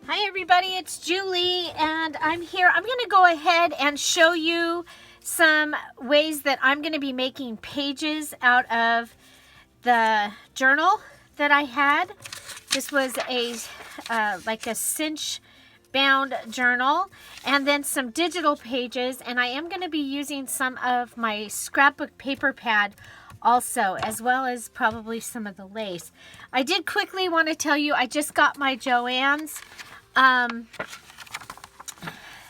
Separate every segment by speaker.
Speaker 1: Hi everybody, it's Julie and I'm here. I'm going to go ahead and show you some ways that I'm going to be making pages out of the journal that I had. This was a like a cinch bound journal, and then some digital pages, and I am going to be using some of my scrapbook paper pad also, as well as probably some of the lace. I did quickly want to tell you I just got my Joann's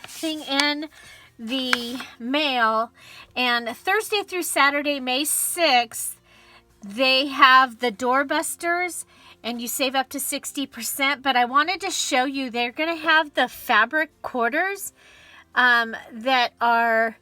Speaker 1: thing in the mail, and Thursday through Saturday, May 6th, they have the doorbusters and you save up to 60%, but I wanted to show you they're going to have the fabric quarters that are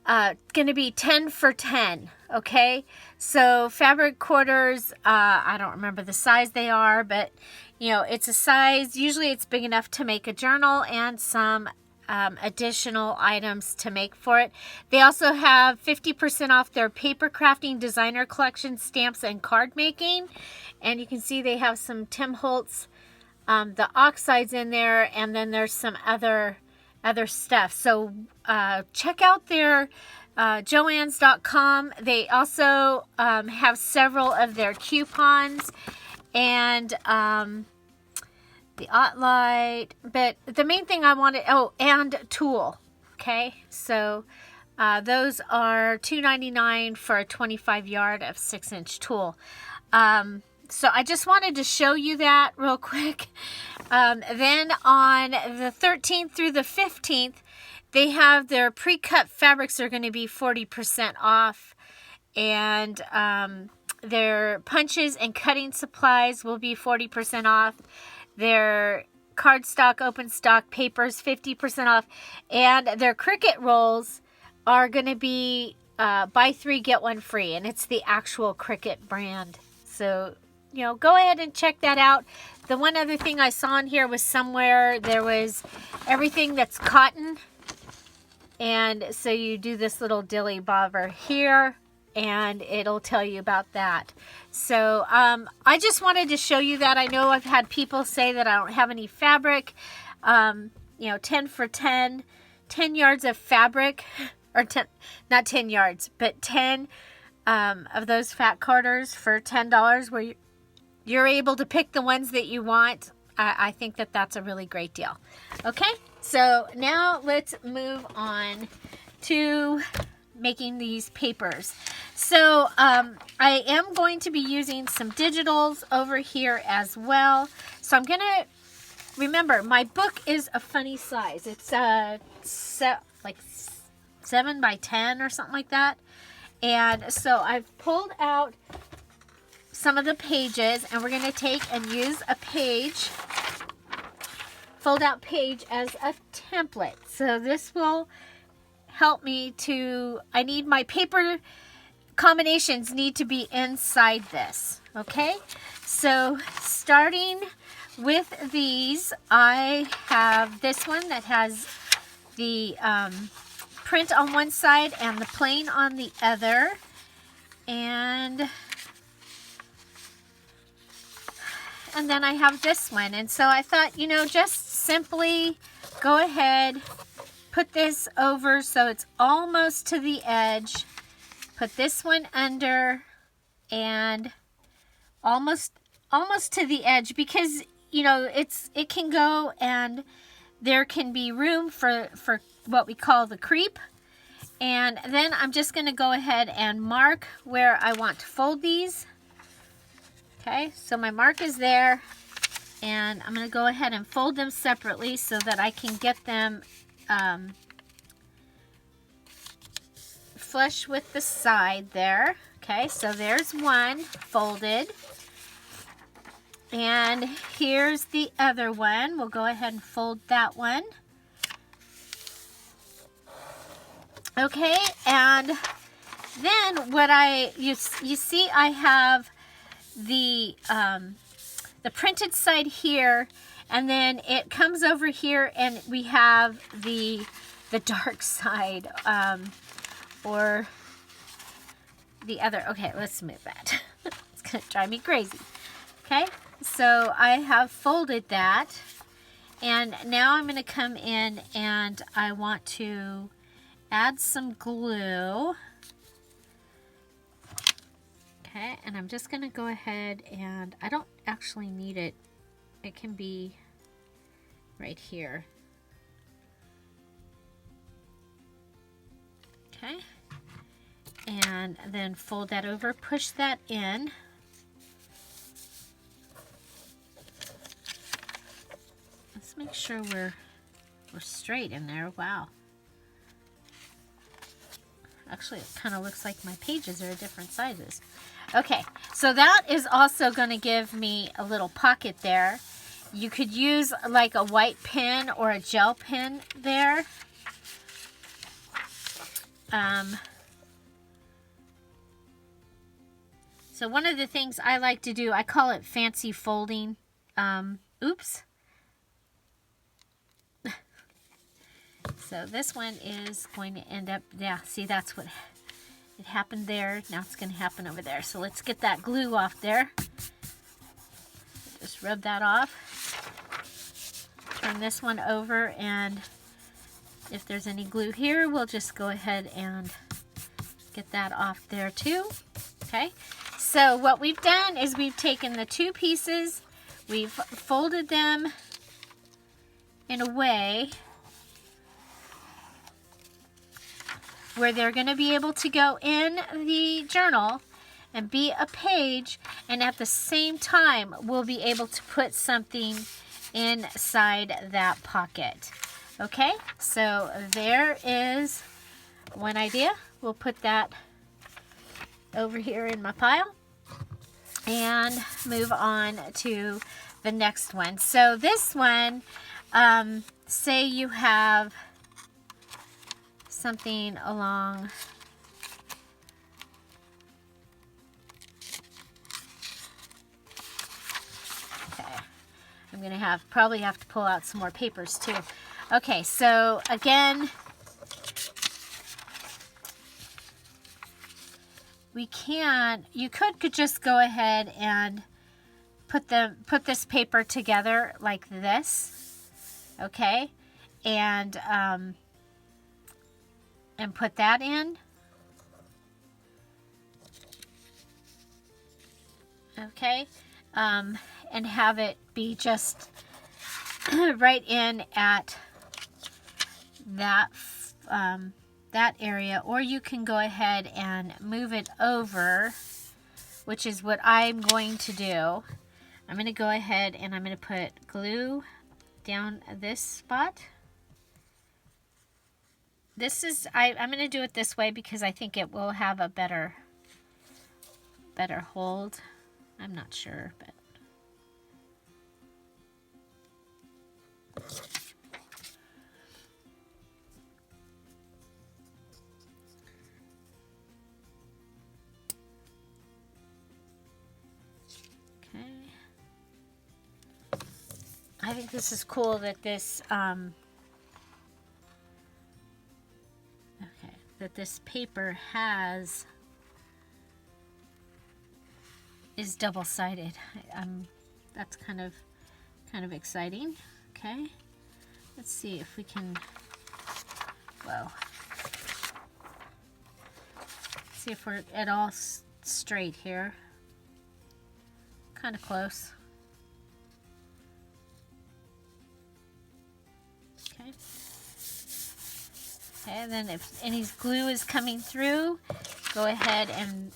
Speaker 1: going to be 10 for 10. Okay, so fabric quarters, I don't remember the size they are, but you know, it's a size, usually it's big enough to make a journal and some additional items to make for it. They also have 50% off their paper crafting designer collection stamps and card making. And you can see they have some Tim Holtz, the oxides in there, and then there's some other stuff. So check out their Joann's.com. They also have several of their coupons and the OttLite, but the main thing I wanted, and tulle. Okay, so those are $2.99 for a 25 yard of 6-inch tulle. So I just wanted to show you that real quick. Then on the 13th through the 15th, they have their pre-cut fabrics are going to be 40% off, and their punches and cutting supplies will be 40% off. Their cardstock, open stock papers, 50% off, and their Cricut rolls are going to be buy 3 get 1 free, and it's the actual Cricut brand. So, you know, go ahead and check that out. The one other thing I saw in here was somewhere there was everything that's cotton, and so you do this little dilly bobber here, and it'll tell you about that. So I just wanted to show you that. I know I've had people say that I don't have any fabric. You know, 10 for 10, 10 yards of fabric, or 10, not 10 yards, but 10 of those fat quarters for $10, where you're able to pick the ones that you want. I think that that's a really great deal. Okay, so now let's move on to making these papers. So I am going to be using some digitals over here as well. So I'm gonna, remember, my book is a funny size. It's like 7 by 10 or something like that. And so I've pulled out some of the pages, and we're gonna take and use a page, fold out page as a template. So this will help me to, I need my paper combinations need to be inside this. Okay, so starting with these, I have this one that has the print on one side and the plain on the other, and then I have this one. And so I thought, you know, just simply go ahead, put this over so it's almost to the edge, put this one under, and almost to the edge, because you know it can go, and there can be room for what we call the creep. And then I'm just going to go ahead and mark where I want to fold these. Okay, so my mark is there, and I'm going to go ahead and fold them separately so that I can get them flush with the side there. Okay, so there's one folded, and here's the other one. We'll go ahead and fold that one. Okay, and then what you see, I have the printed side here, and then it comes over here, and we have the dark side, or the other. Okay, let's move that. It's gonna drive me crazy. Okay, so I have folded that, And now I'm going to come in and I want to add some glue. Okay, and I'm just going to go ahead and I don't actually need it. It can be right here. Okay, and then fold that over, push that in. Let's make sure we're straight in there. Wow. Actually, it kind of looks like my pages are different sizes. Okay, so that is also going to give me a little pocket there. You could use like a white pen or a gel pen there. So one of the things I like to do, I call it fancy folding. Oops. So this one is going to end up, yeah, see, that's what it happened there. Now it's going to happen over there. So let's get that glue off there. Just rub that off. Turn this one over, and if there's any glue here, we'll just go ahead and get that off there too. Okay, so what we've done is we've taken the two pieces, we've folded them in a way where they're going to be able to go in the journal and be a page, and at the same time we'll be able to put something inside that pocket. Okay, so there is one idea. We'll put that over here in my pile and move on to the next one. So this one, say you have something along I'm gonna probably have to pull out some more papers too. Okay, so again, you could just go ahead and put this paper together like this, okay, and put that in. Okay, and have it be just right in at that that area, or you can go ahead and move it over, which is what I'm going to do. I'm going to go ahead and I'm going to put glue down this spot. This is, I'm going to do it this way because I think it will have a better hold. I'm not sure, but okay. I think this is cool that this that this paper is double-sided. That's kind of exciting. Okay, let's see if we can, whoa, see if we're at all straight here. Kind of close. Okay. Okay, and then if any glue is coming through, go ahead and,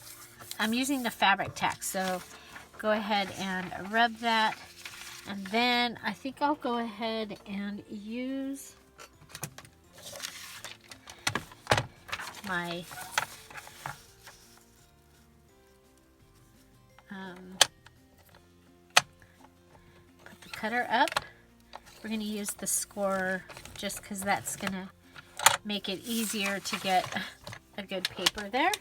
Speaker 1: I'm using the fabric tack, so go ahead and rub that. And then I think I'll go ahead and use my put the cutter up. We're going to use the scorer just because that's going to make it easier to get a good paper there.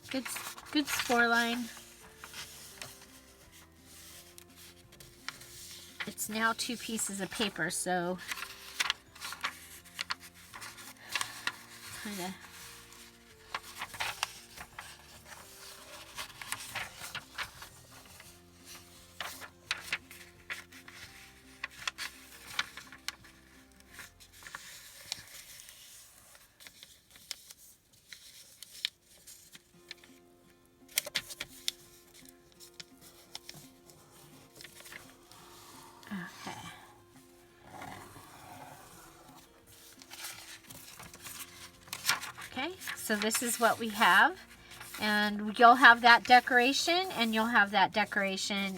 Speaker 1: Okay, good score line. It's now 2 pieces of paper, so kind of so this is what we have. And you'll have that decoration, and you'll have that decoration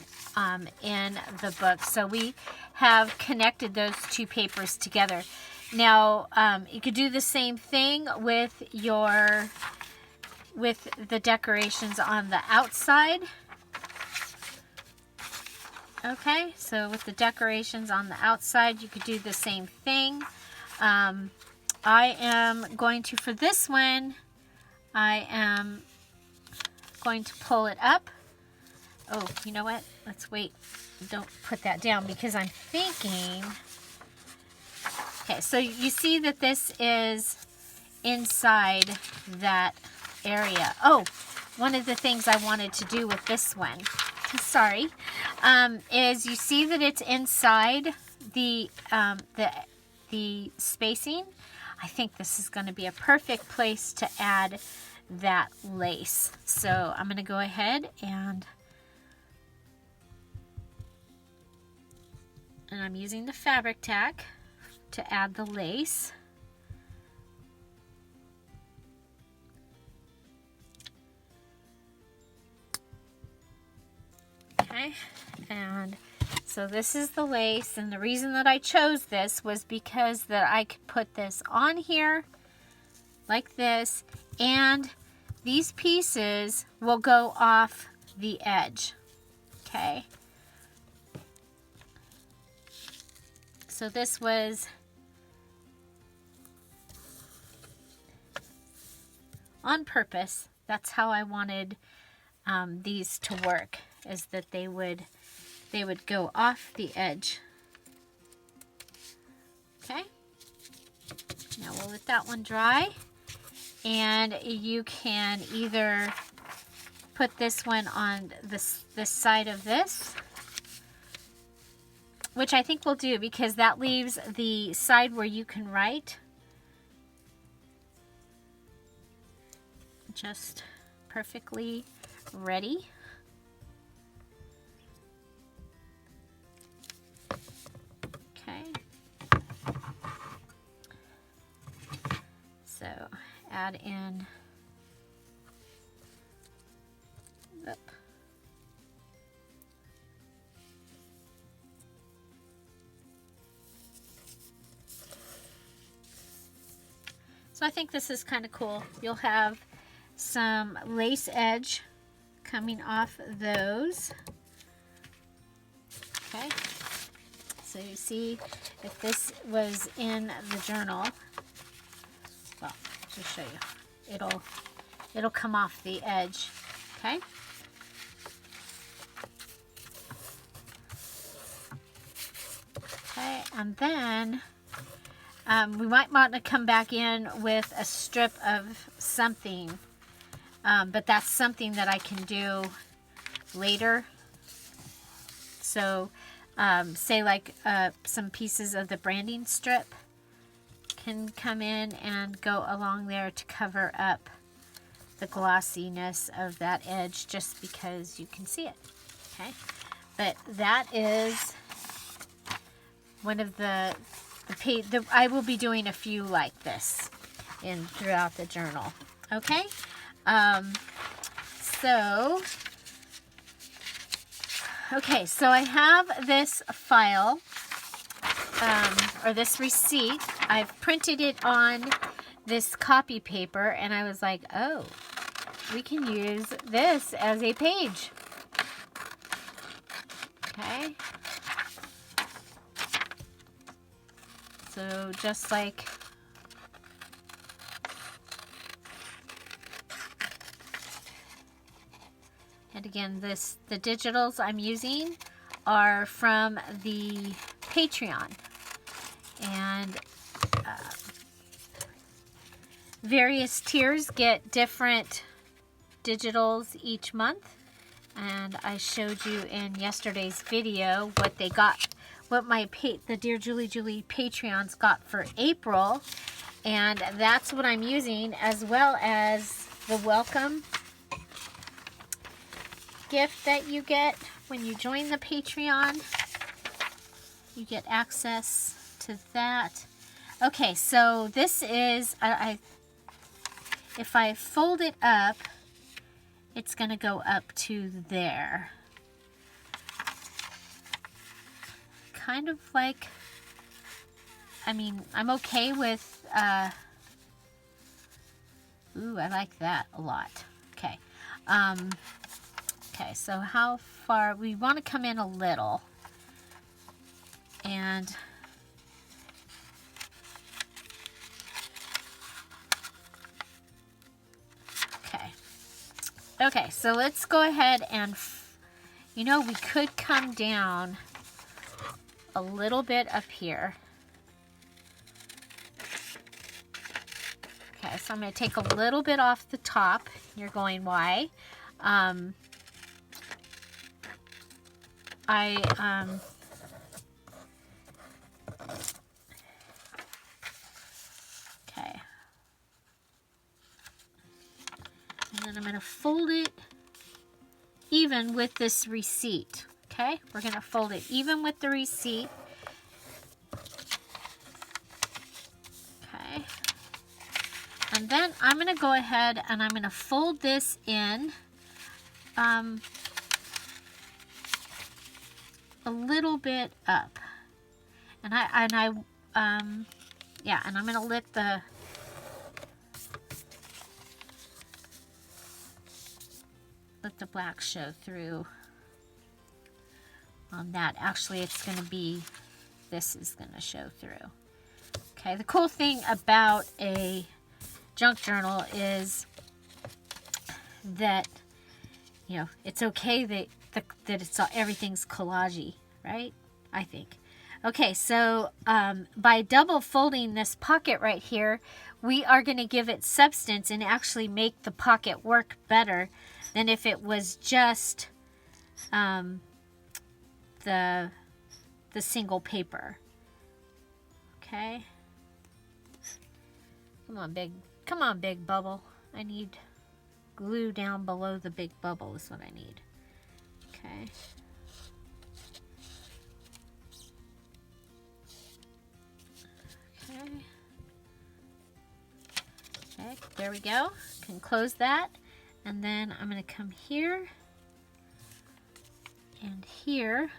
Speaker 1: in the book. So we have connected those two papers together. Now, you could do the same thing with the decorations on the outside. Okay, so with the decorations on the outside, you could do the same thing. I am going to, for this one, I am going to pull it up. Oh, you know what? Let's wait. Don't put that down because I'm thinking. Okay, so you see that this is inside that area. Oh, one of the things I wanted to do with this one, sorry, is you see that it's inside the spacing. I think this is going to be a perfect place to add that lace. So I'm going to go ahead and I'm using the fabric tack to add the lace. Okay, and so this is the lace, and the reason that I chose this was because that I could put this on here like this, and these pieces will go off the edge. Okay, so this was on purpose. That's how I wanted these to work, is that they would go off the edge. Okay, now we'll let that one dry, and you can either put this one on this side of this, which I think we'll do because that leaves the side where you can write just perfectly ready. Okay, so add in, so I think this is kind of cool. You'll have some lace edge coming off those. Okay, so you see if this was in the journal, well, just show you, it'll come off the edge. Okay, okay, and then we might want to come back in with a strip of something, but that's something that I can do later. So say like some pieces of the branding strip can come in and go along there to cover up the glossiness of that edge, just because you can see it. Okay, but that is one of the I will be doing a few like this throughout the journal. Okay, so I have this file, or this receipt. I've printed it on this copy paper, and I was like, oh, we can use this as a page. Okay. So just like, and again, the digitals I'm using are from the Patreon, and various tiers get different digitals each month, and I showed you in yesterday's video what they got, what the Dear Julie Patreons got for April, and that's what I'm using, as well as the welcome gift that you get when you join the Patreon. You get access to that. Okay, so this is, if I fold it up, it's going to go up to there. Kind of like, I mean, I'm okay with, ooh, I like that a lot. Okay. Okay, so how far, we want to come in a little. And okay, so let's go ahead and, you know, we could come down a little bit up here. Okay, so I'm going to take a little bit off the top. You're going, why? Okay. And then I'm going to fold it even with this receipt. Okay, we're going to fold it even with the receipt. Okay. And then I'm going to go ahead and I'm going to fold this in a little bit up. And I'm going to let the black show through on that. Actually, it's going to be, this is going to show through. Okay, the cool thing about a junk journal is that, you know, it's okay that it's everything's collagey, right? I think. Okay, so by double folding this pocket right here, we are going to give it substance and actually make the pocket work better than if it was just the single paper. Okay. Come on, big bubble. I need glue down below the big bubble is what I need. Okay. Okay, there we go. Can close that. And then I'm going to come here and here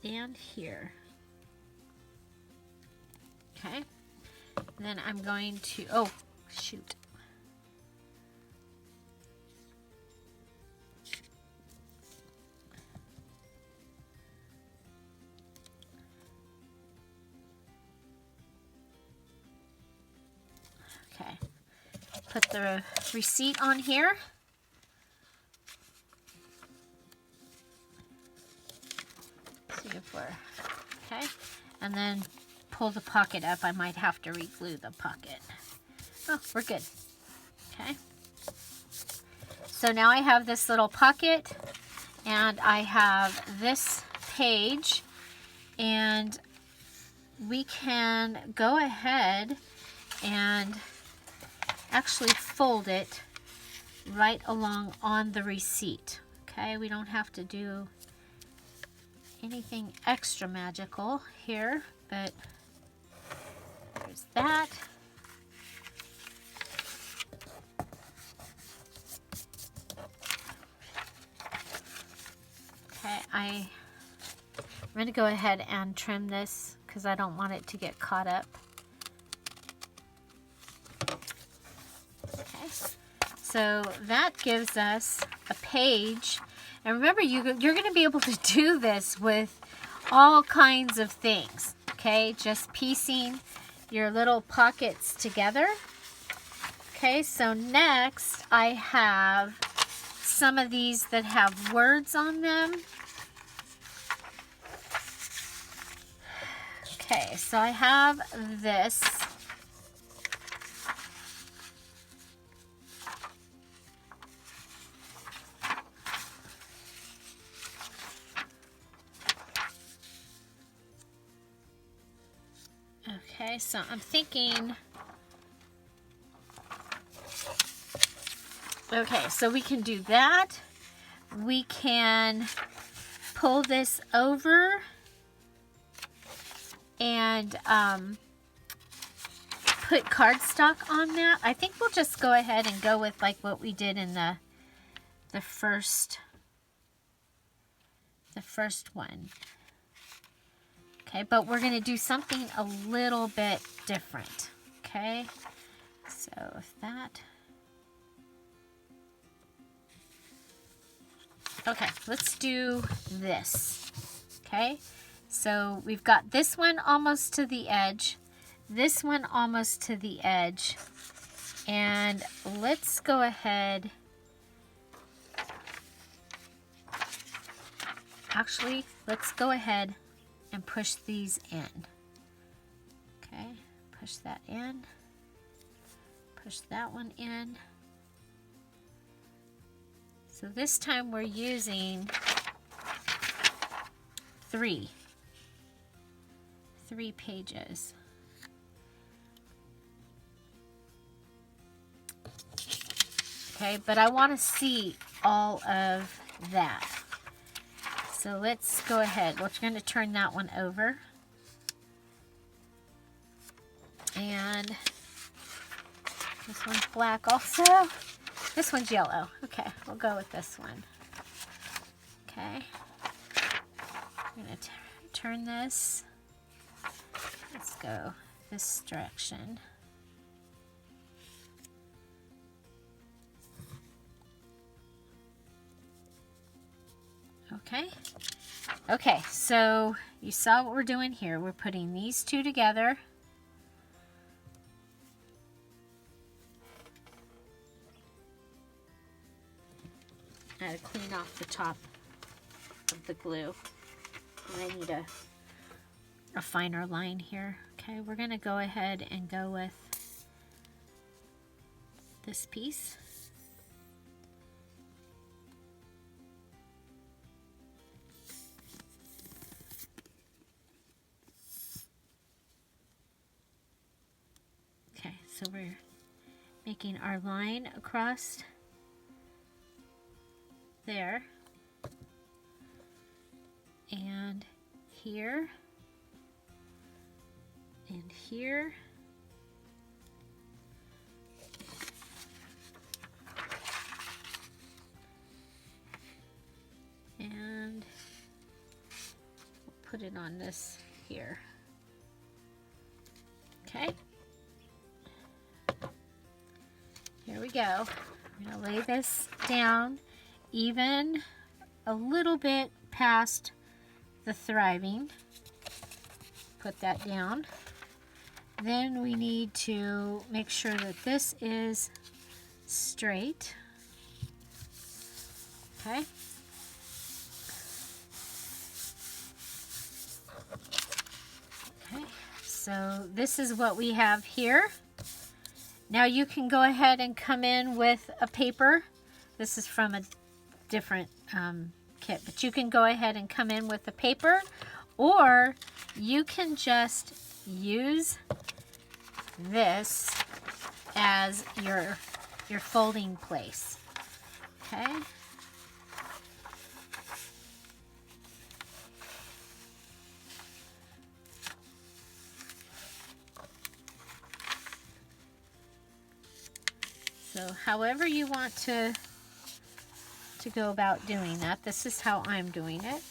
Speaker 1: and here. Okay. And then I'm going to, oh, shoot. Okay. Put the receipt on here. See if we're, okay. And then pull the pocket up. I might have to re-glue the pocket. Oh, we're good. Okay. So now I have this little pocket and I have this page, and we can go ahead and actually fold it right along on the receipt. Okay, we don't have to do anything extra magical here, but there's that. Okay, I'm going to go ahead and trim this because I don't want it to get caught up. Okay, so that gives us a page. And remember, you're going to be able to do this with all kinds of things. Okay, just piecing your little pockets together. Okay, so next I have some of these that have words on them. Okay, so I have this. Okay, so I'm thinking, okay, so we can do that. We can pull this over and put cardstock on that. I think we'll just go ahead and go with like what we did in the first one. Okay, but we're going to do something a little bit different. Okay, so if that... Okay, let's do this. Okay, so we've got this one almost to the edge, this one almost to the edge, and let's go ahead. Actually, let's go ahead and push these in. Okay, push that in, push that one in. So this time we're using three pages. Okay, but I want to see all of that. So let's go ahead. We're going to turn that one over. And this one's black also. This one's yellow. Okay, we'll go with this one. Okay. I'm going to turn this. Let's go this direction. Okay. Okay, so you saw what we're doing here. We're putting these two together. I had to clean off the top of the glue. And I need a finer line here. Okay, we're going to go ahead and go with this piece. Okay, so we're making our line across there and here and here and we'll put it on this here. Okay, here we go. I'm going to lay this down even a little bit past the thriving. Put that down. Then we need to make sure that this is straight. Okay. Okay, so this is what we have here. Now you can go ahead and come in with a paper. This is from a different kit, but you can go ahead and come in with the paper, or you can just use this as your folding place. Okay. So however you want to go about doing that, this is how I'm doing it.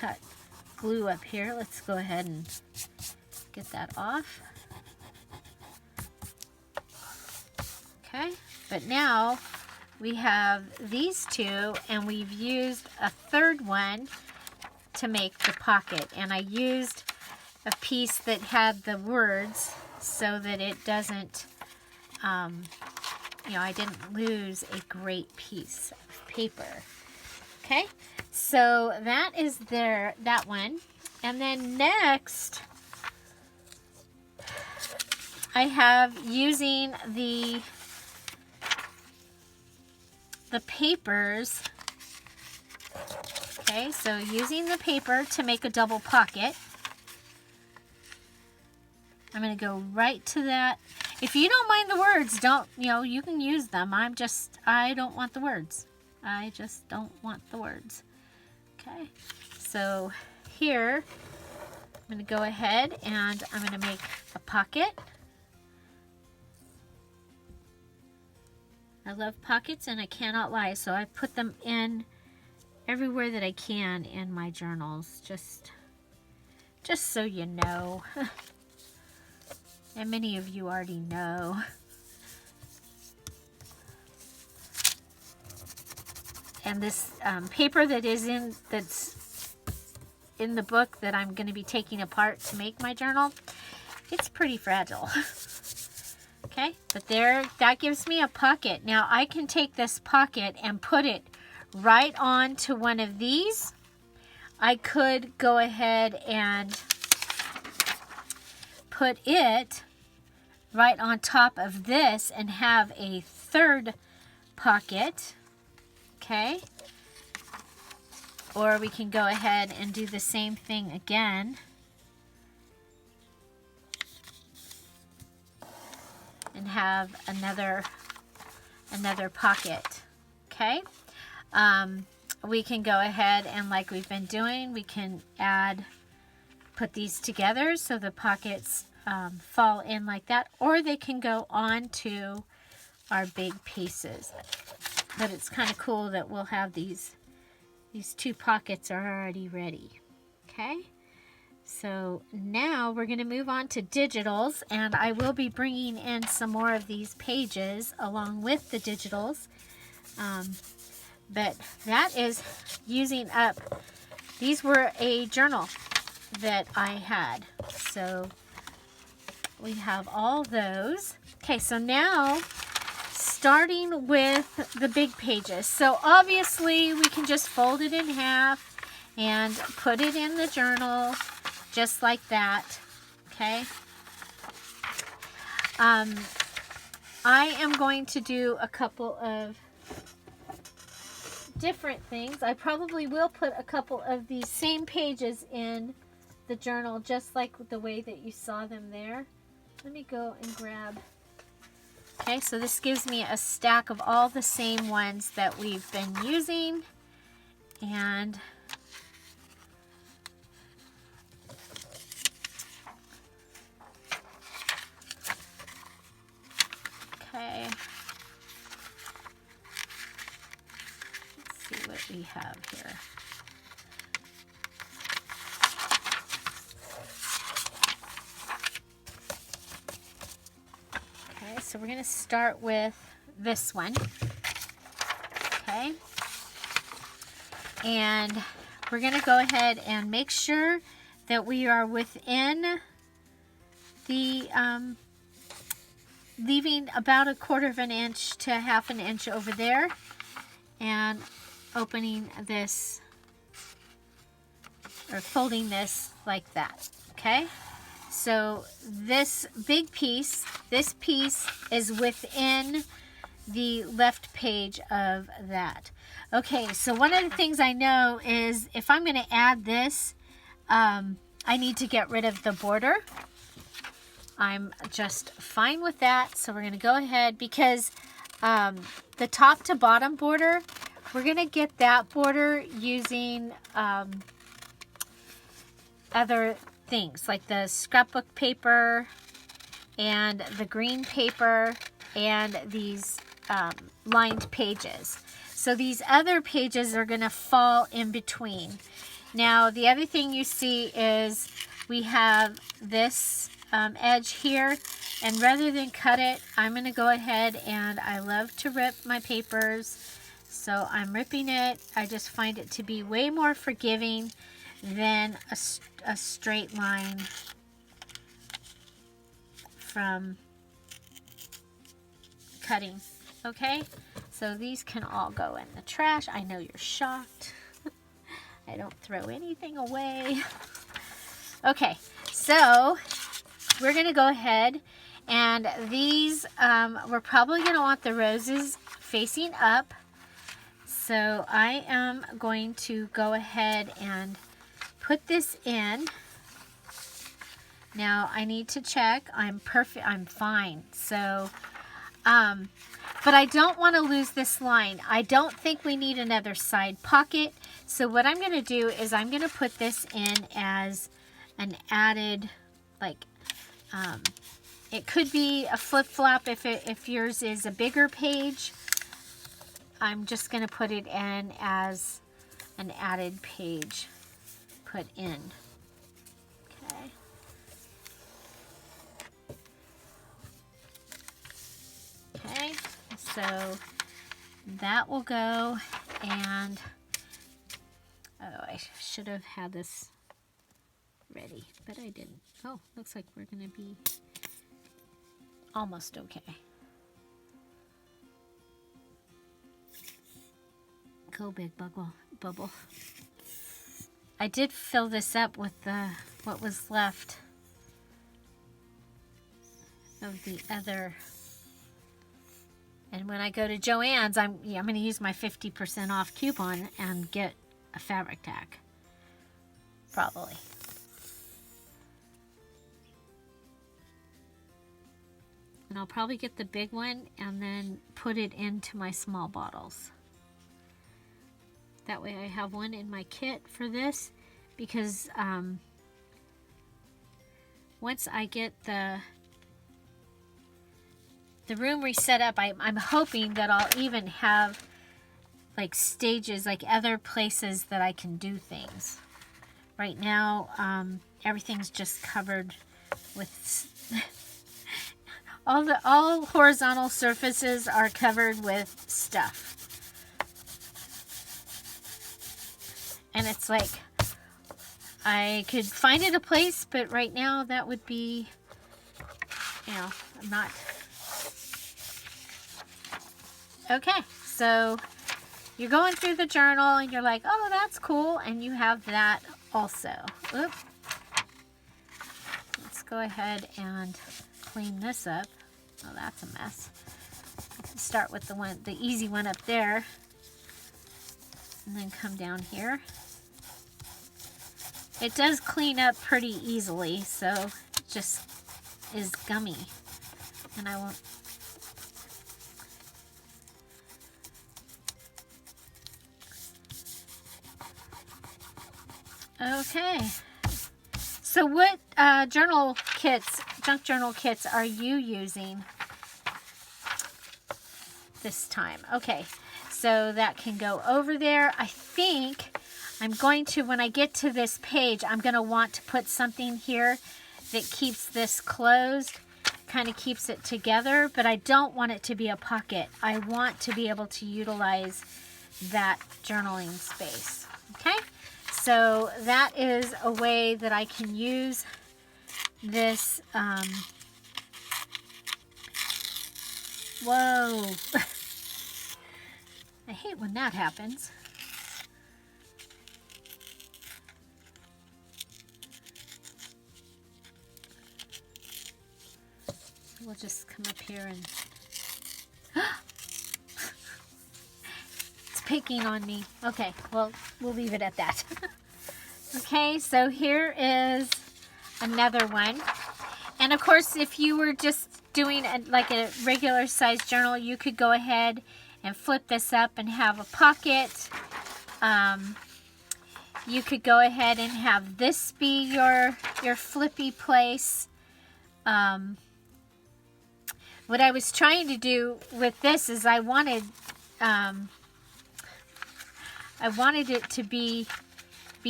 Speaker 1: Got glue up here. Let's go ahead and get that off. Okay, but now we have these two, and we've used a third one to make the pocket, and I used a piece that had the words so that it doesn't, you know, I didn't lose a great piece of paper. Okay, so that is that one. And then next, I have using the papers. Okay, so using the paper to make a double pocket. I'm going to go right to that. If you don't mind the words, you can use them. I don't want the words. I just don't want the words. Okay, so here, I'm going to go ahead and I'm going to make a pocket. I love pockets and I cannot lie, so I put them in everywhere that I can in my journals, just so you know. And many of you already know. And this paper that's in the book that I'm going to be taking apart to make my journal, it's pretty fragile. Okay, but there, that gives me a pocket. Now I can take this pocket and put it right onto one of these. I could go ahead and put it right on top of this and have a third pocket. Okay, or we can go ahead and do the same thing again and have another pocket. Okay, we can go ahead and, like we've been doing, we can put these together so the pockets fall in like that, or they can go onto our big pieces. But it's kind of cool that we'll have these two pockets are already ready. Okay, so now we're going to move on to digitals, and I will be bringing in some more of these pages along with the digitals. But that is using up, these were a journal that I had, so we have all those. Okay, so now starting with the big pages. So obviously we can just fold it in half and put it in the journal just like that. Okay. I am going to do a couple of different things. I probably will put a couple of these same pages in the journal just like the way that you saw them there. Let me go and grab. Okay, so this gives me a stack of all the same ones that we've been using. And okay, let's see what we have here. Okay, so we're going to start with this one. Okay, and we're going to go ahead and make sure that we are within the leaving about 1/4 of an inch to 1/2 inch over there, and opening this or folding this like that. Okay, so this big piece, this piece is within the left page of that. Okay, so one of the things I know is if I'm going to add this, I need to get rid of the border. I'm just fine with that. So we're going to go ahead, because the top to bottom border, we're going to get that border using other things like the scrapbook paper and the green paper and these lined pages. So these other pages are going to fall in between. Now the other thing you see is we have this edge here, and rather than cut it, I'm going to go ahead, and I love to rip my papers, so I'm ripping it. I just find it to be way more forgiving than a straight line from cutting. Okay, so these can all go in the trash. I know you're shocked. I don't throw anything away. Okay, so we're going to go ahead, and these, we're probably going to want the roses facing up. So I am going to go ahead and put this in. Now I need to check. I'm perfect. I'm fine. So But I don't want to lose this line. I don't think we need another side pocket. So what I'm going to do is I'm going to put this in as an added, like, it could be a flip-flop if yours is a bigger page. I'm just going to put it in as an added page put in. Okay. Okay, so that will go, and oh, I should have had this ready, but I didn't. Oh, looks like we're going to be almost okay. Go big bubble. I did fill this up with what was left of the other. And when I go to Joann's, I'm going to use my 50% off coupon and get a fabric tack. Probably. And I'll probably get the big one and then put it into my small bottles. That way I have one in my kit for this, because once I get the room reset up, I'm hoping that I'll even have like stages, like other places that I can do things. Right now, everything's just covered with all horizontal surfaces are covered with stuff. And it's like, I could find it a place, but right now that would be, I'm not. Okay, so you're going through the journal and you're like, oh, that's cool. And you have that also. Oop. Let's go ahead and clean this up. Oh, that's a mess. Start with the easy one up there. And then come down here. It does clean up pretty easily, so it just is gummy. And I won't. Okay. So what journal kits, junk journal kits, are you using this time? Okay. So that can go over there. I think I'm going to, when I get to this page, I'm going to want to put something here that keeps this closed, kind of keeps it together, but I don't want it to be a pocket. I want to be able to utilize that journaling space. Okay, so that is a way that I can use this. Whoa. I hate when that happens. We'll just come up here and... It's picking on me. Okay, well, we'll leave it at that. Okay, so here is another one. And of course, if you were just doing like a regular size journal, you could go ahead and flip this up and have a pocket. You could go ahead and have this be your flippy place. What I was trying to do with this is I wanted it to be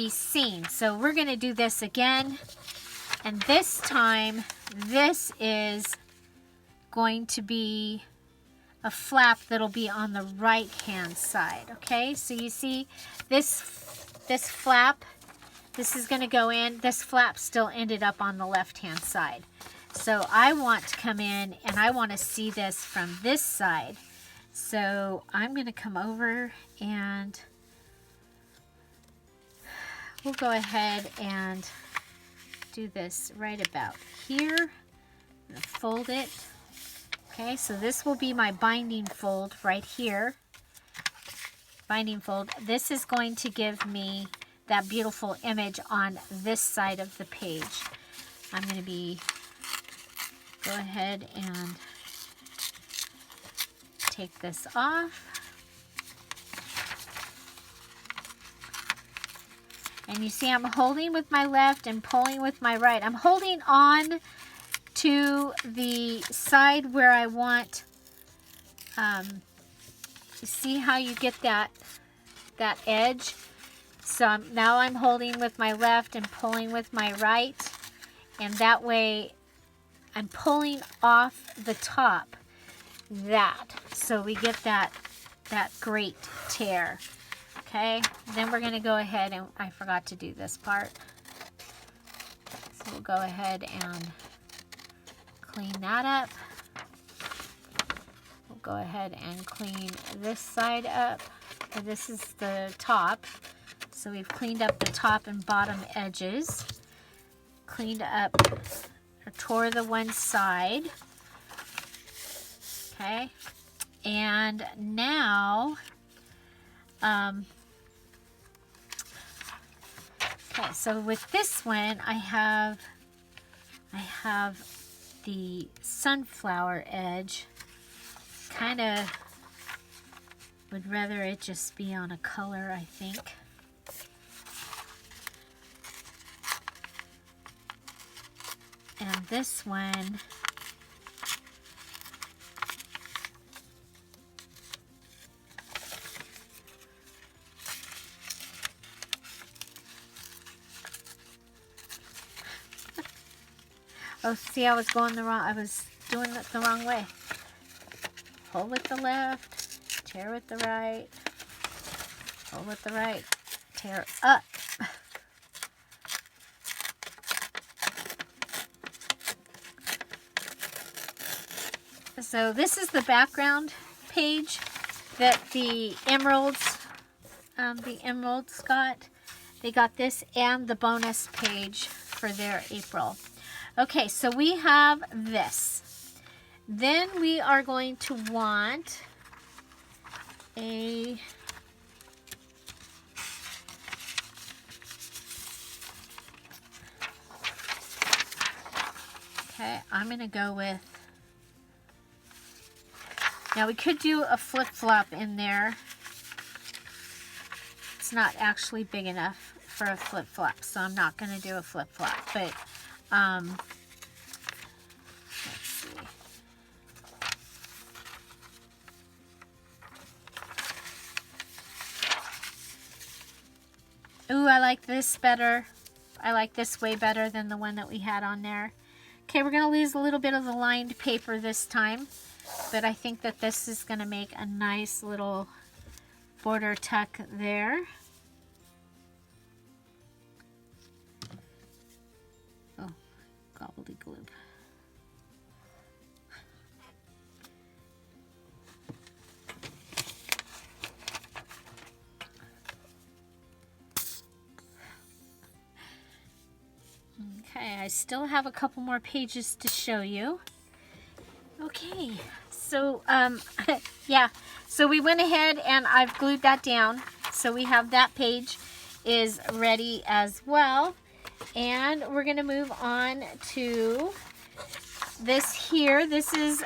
Speaker 1: seen. So we're going to do this again. And this time, this is going to be a flap that'll be on the right hand side. Okay, so you see this flap, this is going to go in. This flap still ended up on the left hand side. So I want to come in and I want to see this from this side. So I'm going to come over and we'll go ahead and do this right about here. I'm going to fold it. Okay, so this will be my binding fold right here. Binding fold. This is going to give me that beautiful image on this side of the page. I'm going to go ahead and take this off. And you see I'm holding with my left and pulling with my right. I'm holding on to the side where I want, you see how you get that edge? So now I'm holding with my left and pulling with my right. And that way I'm pulling off the top, so we get that great tear. Okay, then we're going to go ahead and I forgot to do this part. So we'll go ahead and clean that up. We'll go ahead and clean this side up. And this is the top. So we've cleaned up the top and bottom edges. Cleaned up or tore the one side. Okay, and now okay, so with this one I have the sunflower edge. Kind of would rather it just be on a color, I think. And this one oh, see, I was doing it the wrong way. Pull with the left, tear with the right, pull with the right, tear up. So this is the background page that the Emeralds got. They got this and the bonus page for their April. Okay, so we have this. Then we are going to want a okay, I'm going to go with, now we could do a flip-flop in there. It's not actually big enough for a flip-flop, so I'm not going to do a flip-flop. But let's see. Ooh, I like this better. I like this way better than the one that we had on there. Okay, we're going to lose a little bit of the lined paper this time. But I think that this is going to make a nice little border tuck there. Oh, gobbledygook. Okay, I still have a couple more pages to show you. Okay, so yeah, so we went ahead and I've glued that down. So we have that page is ready as well. And we're going to move on to this here. This is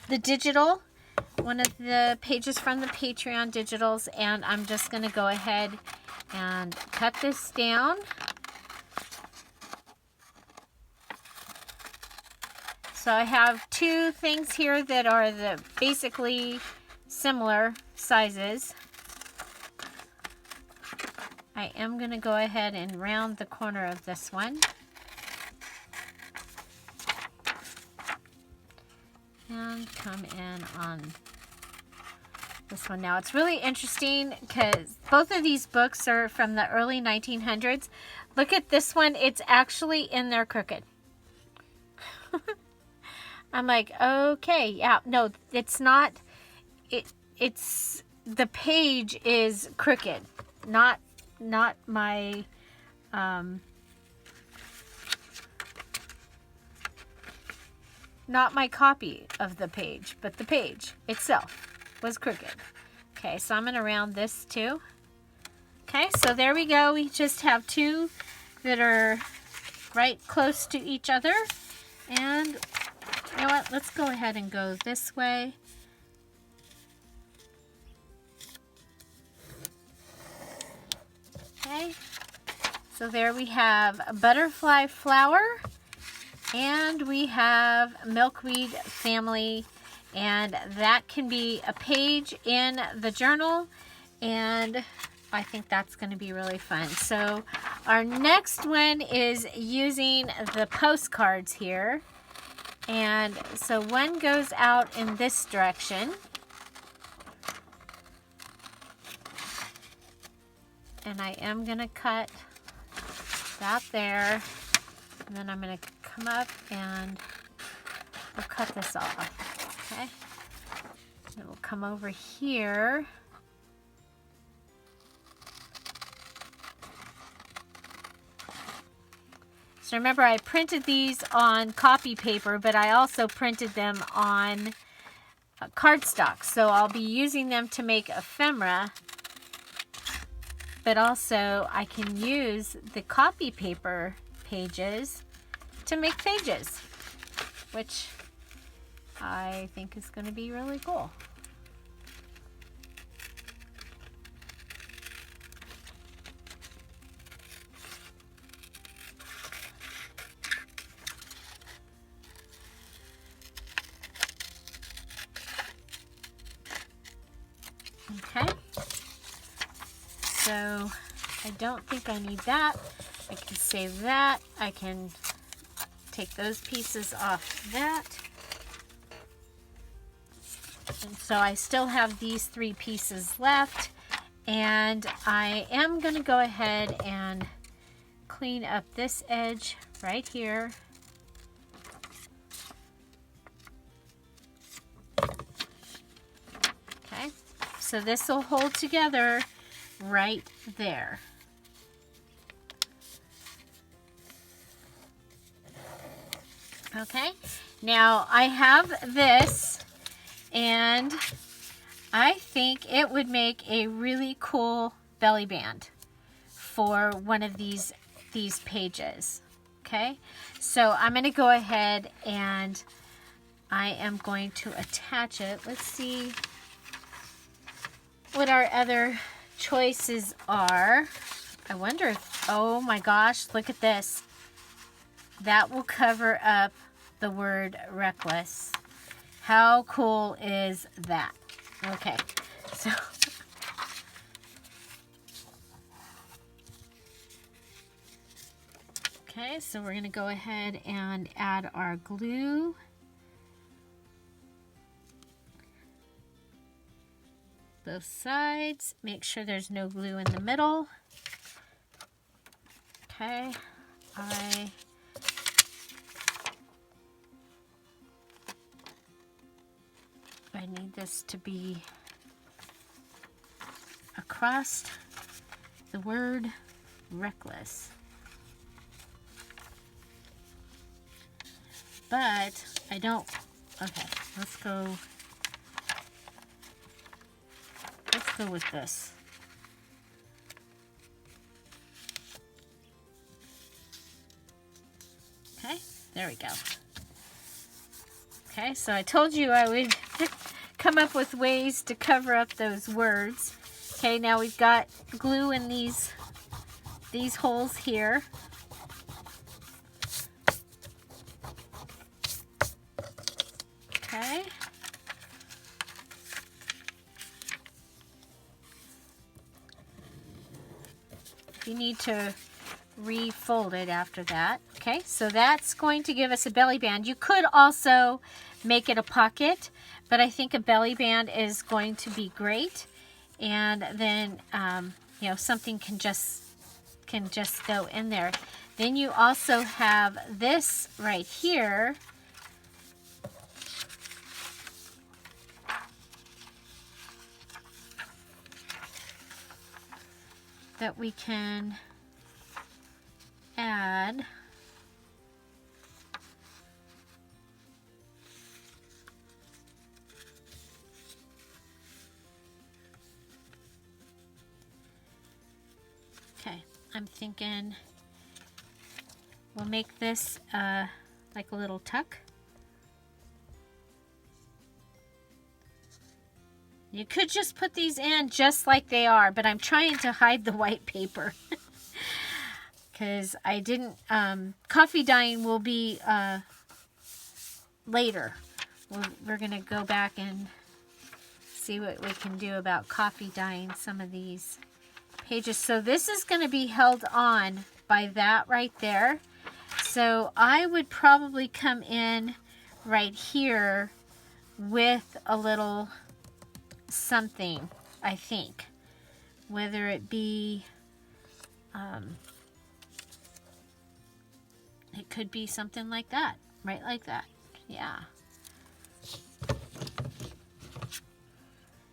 Speaker 1: the digital, one of the pages from the Patreon digitals. And I'm just going to go ahead and cut this down. So I have two things here that are the basically similar sizes. I am going to go ahead and round the corner of this one. And come in on this one. Now it's really interesting because both of these books are from the early 1900s. Look at this one. It's actually in there crooked. I'm like, okay, yeah, no, it's not, it's, the page is crooked, not my, not my copy of the page, but the page itself was crooked. Okay, so I'm going to round this too. Okay, so there we go. We just have two that are right close to each other. And you know what? Let's go ahead and go this way So there we have a butterfly flower, and we have milkweed family, and that can be a page in the journal, and I think that's going to be really fun. So our next one is using the postcards here, and so one goes out in this direction, and I am going to cut that there, and then I'm going to come up and we'll cut this off, okay? It will come over here. So remember, I printed these on copy paper, but I also printed them on cardstock. So I'll be using them to make ephemera, but also I can use the copy paper pages to make pages, which I think is going to be really cool. Okay, so I don't think I need that. I can save that. I can take those pieces off that. And so I still have these 3 pieces left, and I am going to go ahead and clean up this edge right here. Okay, so this will hold together right there. Okay, now I have this, and I think it would make a really cool belly band for one of these pages. Okay, so I'm going to go ahead and I am going to attach it. Let's see what our other choices are. I wonder if, oh my gosh, look at this. That will cover up the word reckless. How cool is that? Okay, so we're going to go ahead and add our glue. Both sides. Make sure there's no glue in the middle. Okay, I need this to be across the word reckless. But I don't, okay, let's go with this. Okay, there we go. Okay, so I told you I would come up with ways to cover up those words. Okay, now we've got glue in these holes here. Okay. You need to refold it after that. Okay, so that's going to give us a belly band. You could also make it a pocket, but I think a belly band is going to be great. And then, you know, something can just go in there. Then you also have this right here. That we can add. Okay, I'm thinking we'll make this like a little tuck. You could just put these in just like they are, but I'm trying to hide the white paper. because I didn't, coffee dyeing will be later. We're going to go back and see what we can do about coffee dyeing some of these pages. So this is going to be held on by that right there. So I would probably come in right here with a little something, I think. Whether it be, it could be something like that, right like that. Yeah.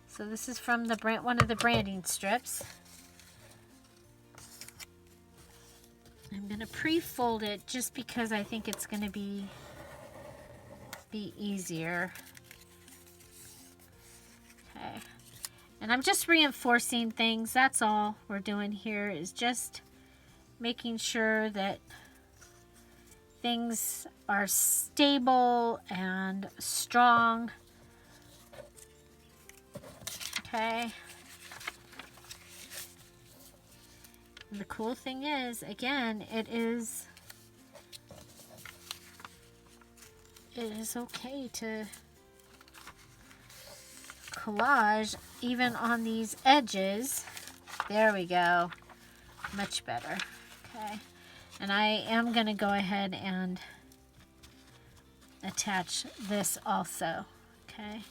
Speaker 1: So this is from the one of the branding strips. I'm going to pre-fold it just because I think it's going to be easier. Okay. And I'm just reinforcing things. That's all we're doing here, is just making sure that things are stable and strong. Okay. And the cool thing is, again, it is okay to collage even on these edges. There we go. Much better. Okay. And I am going to go ahead and attach this also. Okay.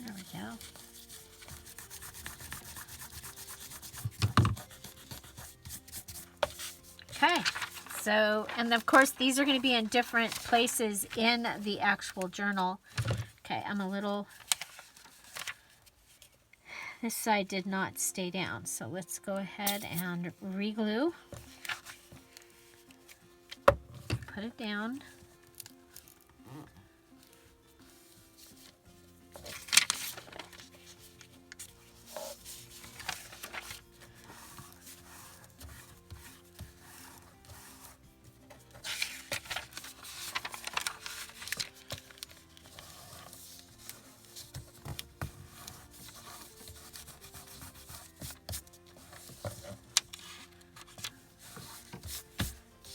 Speaker 1: There we go. Okay, so, and of course these are going to be in different places in the actual journal. Okay, this side did not stay down, so let's go ahead and re-glue. Put it down.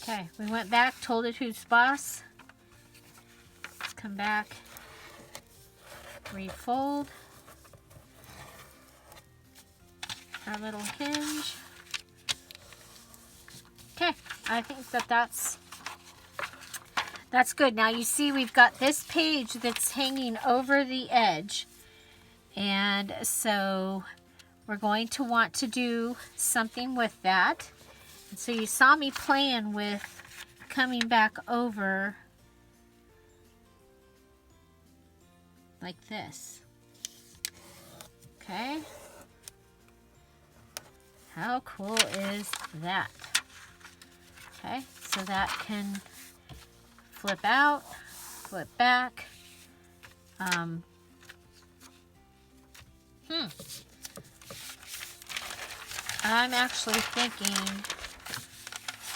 Speaker 1: Okay, we went back, told it who's boss. Let's come back, refold our little hinge. Okay, I think that's good. Now you see we've got this page that's hanging over the edge, and so we're going to want to do something with that. And so you saw me playing with coming back over like this. Okay. How cool is that? Okay, so that can flip out, flip back. I'm actually thinking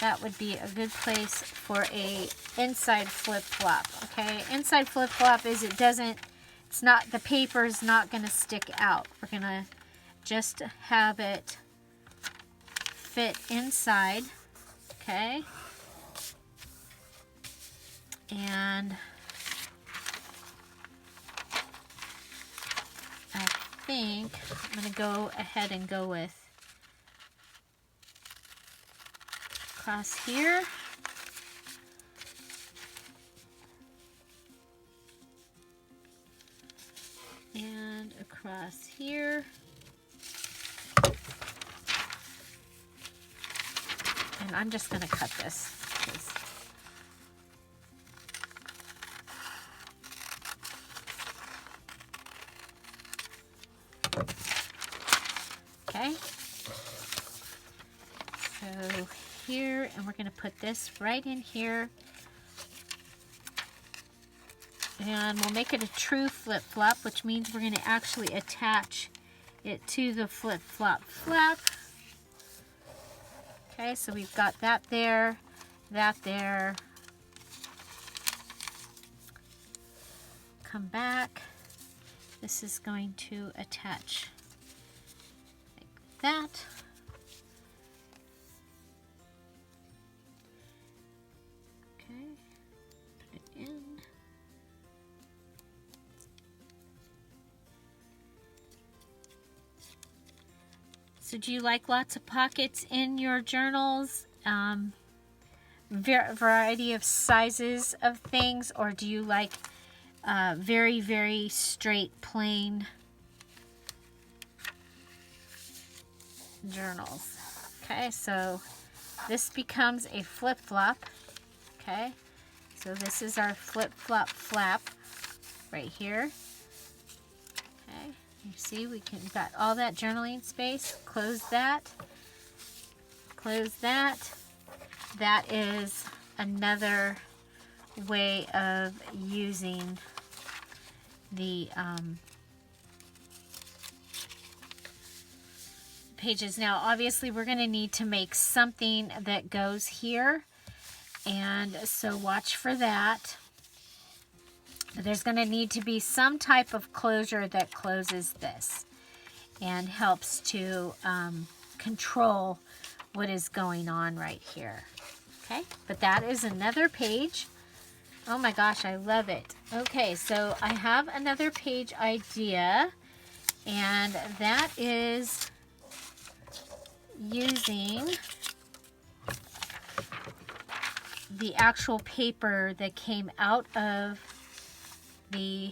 Speaker 1: that would be a good place for a inside flip-flop. Okay, inside flip-flop is the paper is not going to stick out. We're going to just have it fit inside. Okay, and I think I'm going to go ahead and go with across here. And across here. And I'm just going to cut this. Okay. So here, and we're going to put this right in here, and we'll make it a true flip-flop, which means we're going to actually attach it to the flip-flop flap. Okay, so we've got that there, that there. Come back. This is going to attach like that. Okay, put it in. So do you like lots of pockets in your journals? Variety of sizes of things, or do you like very, very straight, plain journals? Okay, so this becomes a flip-flop. Okay, so this is our flip-flop flap right here. Okay, you see we can got all that journaling space. Close that. Close that. That is another way of using the pages. Now obviously we're going to need to make something that goes here, and so watch for that. There's going to need to be some type of closure that closes this and helps to control what is going on right here. Okay, but that is another page. Oh my gosh, I love it. Okay, so I have another page idea, and that is using the actual paper that came out of the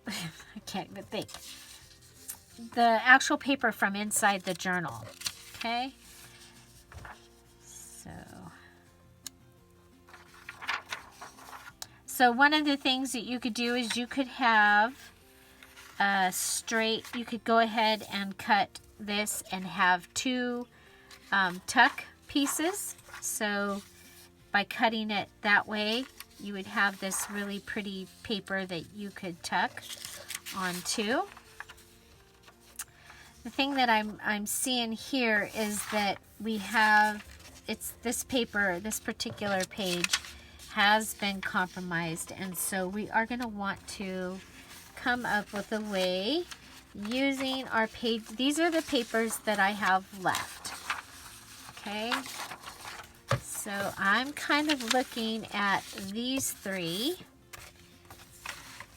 Speaker 1: I can't even think. The actual paper from inside the journal. Okay. So one of the things that you could do is you could have a straight, you could go ahead and cut this and have two tuck pieces. So by cutting it that way, you would have this really pretty paper that you could tuck onto. The thing that I'm seeing here is that we have, it's this paper, this particular page has been compromised, and so we are going to want to come up with a way using our page. These are the papers that I have left. Okay. So I'm kind of looking at these three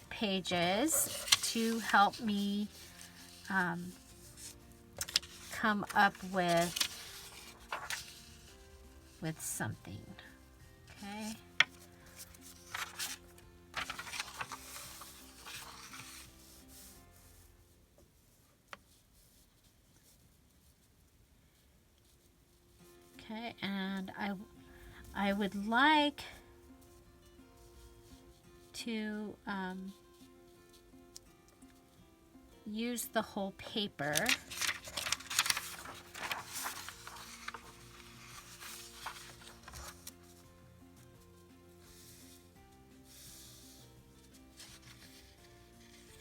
Speaker 1: pages to help me come up with something. Okay. Okay, and I would like to use the whole paper.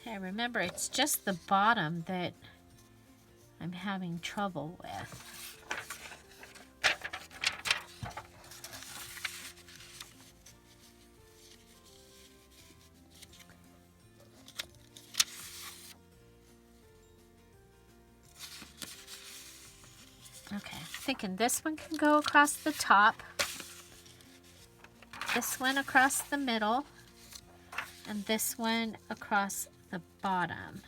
Speaker 1: Okay, remember it's just the bottom that I'm having trouble with. Okay, I'm thinking this one can go across the top, this one across the middle, and this one across the bottom.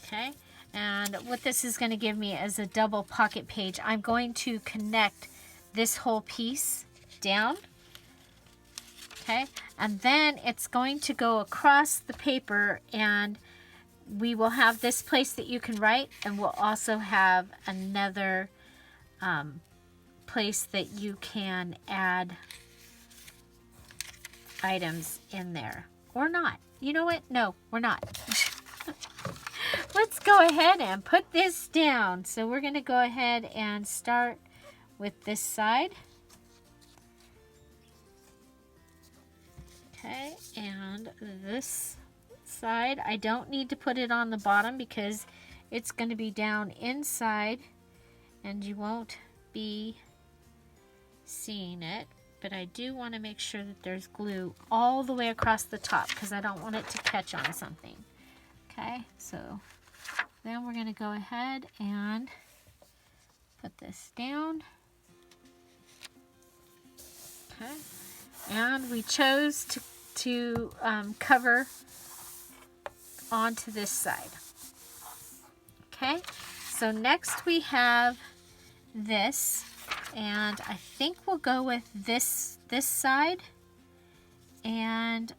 Speaker 1: Okay, and what this is going to give me is a double pocket page. I'm going to connect this whole piece down. Okay, and then it's going to go across the paper, and we will have this place that you can write, and we'll also have another place that you can add items in there. Or not. You know what? No, we're not. Let's go ahead and put this down. So we're going to go ahead and start with this side. Okay, and this side, I don't need to put it on the bottom because it's going to be down inside and you won't be seeing it. But I do want to make sure that there's glue all the way across the top because I don't want it to catch on something. Okay, so then we're going to go ahead and put this down. Okay, and we chose to cover onto this side. Okay, so next we have this, and I think we'll go with this side, and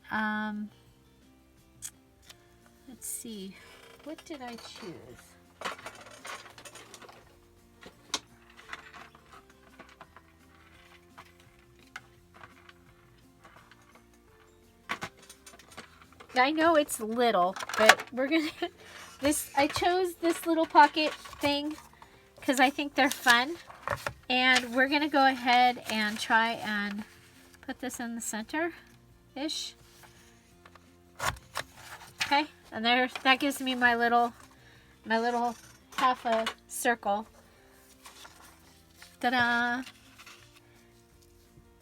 Speaker 1: let's see, what did I choose? I know it's little, but we're gonna I chose this little pocket thing because I think they're fun, and we're gonna go ahead and try and put this in the center ish. Okay, and there, that gives me my little half a circle. Ta-da!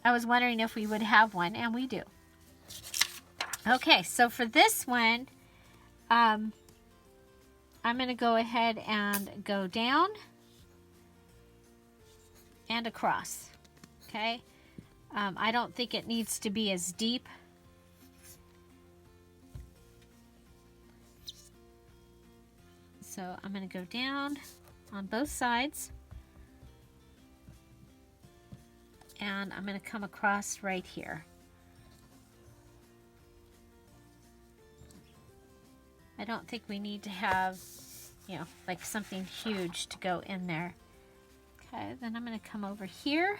Speaker 1: I was wondering if we would have one, and we do. Okay, so for this one, I'm going to go ahead and go down and across. Okay, I don't think it needs to be as deep. So I'm going to go down on both sides, and I'm going to come across right here. I don't think we need to have, you know, like something huge to go in there. Okay, then I'm going to come over here.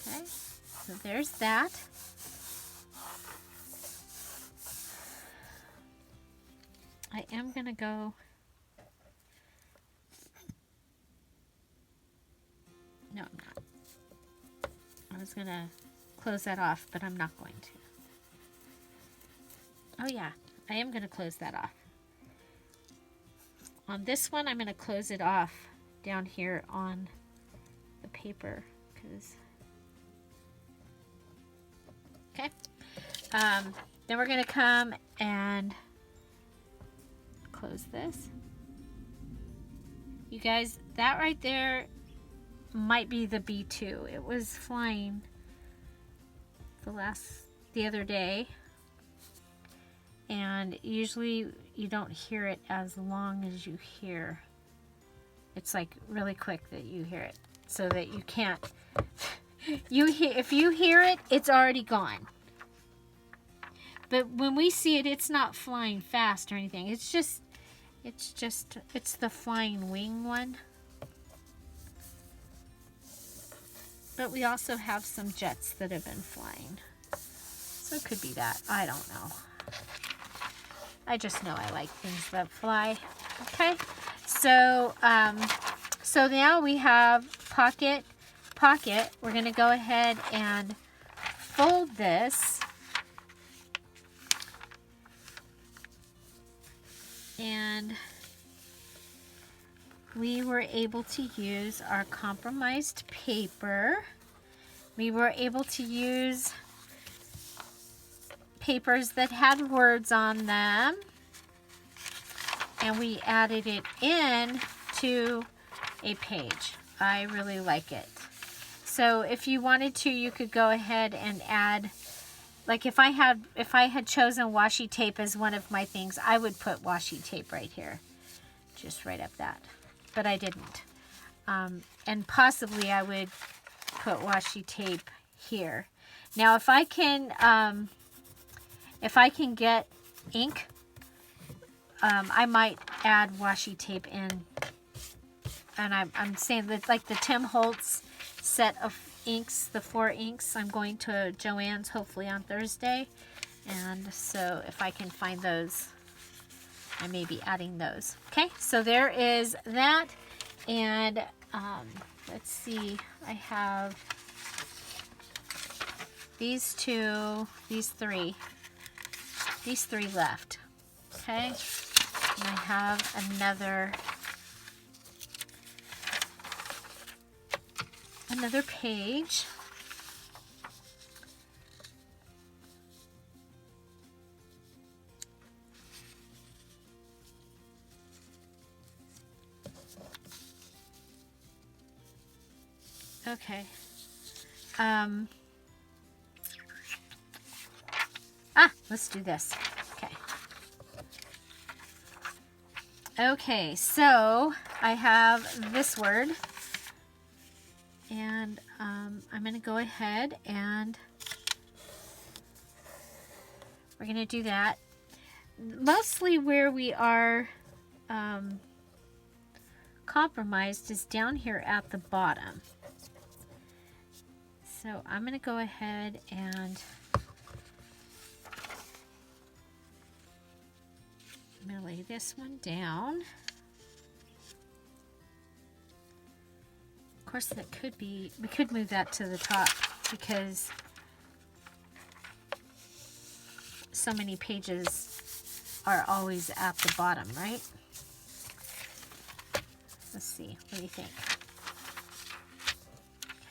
Speaker 1: Okay, so there's that. I am going to go, no, I'm not. I was going to close that off, but I'm not going to. Oh yeah, I am going to close that off. On this one, I'm going to close it off down here on the paper, because, okay. Then we're going to come and close this. You guys, that right there might be the B2. It was flying the other day, and usually you don't hear it as long as you hear. It's like really quick that you hear it, so that you can't if you hear it, it's already gone. But when we see it, it's not flying fast or anything. It's the flying wing one. But we also have some jets that have been flying. So it could be that. I don't know. I just know I like things that fly. Okay. So, so now we have pocket. We're going to go ahead and fold this. And we were able to use our compromised paper. We were able to use papers that had words on them, and we added it in to a page. I really like it. So if you wanted to, you could go ahead and add, like if I had chosen washi tape as one of my things, I would put washi tape right here, just right up that. But I didn't. And possibly I would put washi tape here. Now if I can get ink, I might add washi tape in. And I'm saying that, like the Tim Holtz set of inks, the 4 inks, I'm going to Joann's hopefully on Thursday. And so if I can find those, I may be adding those. Okay, so there is that. And let's see, I have these two, these three left. Okay, and I have another page. Okay. Let's do this. Okay. Okay, so I have this word, and I'm going to go ahead and we're going to do that. Mostly where we are compromised is down here at the bottom. So I'm going to go ahead and I'm going to lay this one down. Of course, that could be, we could move that to the top because so many pages are always at the bottom, right? Let's see, what do you think?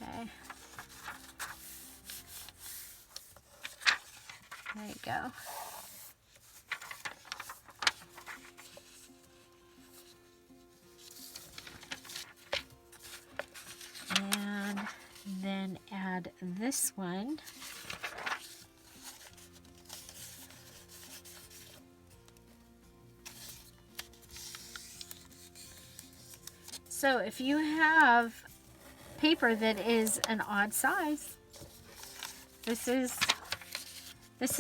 Speaker 1: Okay. There you go. And then add this one. So if you have paper that is an odd size, this is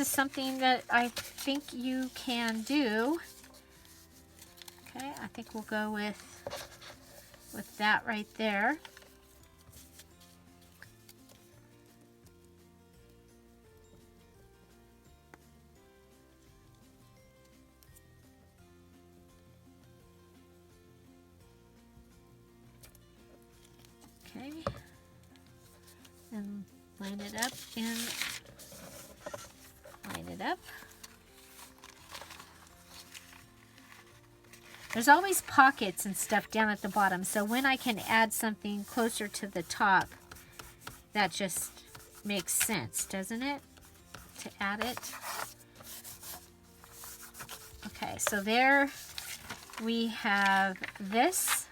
Speaker 1: something that I think you can do. Okay, I think we'll go with that right there. Okay, and line it up and line it up. There's always pockets and stuff down at the bottom, so when I can add something closer to the top, that just makes sense, doesn't it? To add it. Okay, so there we have this.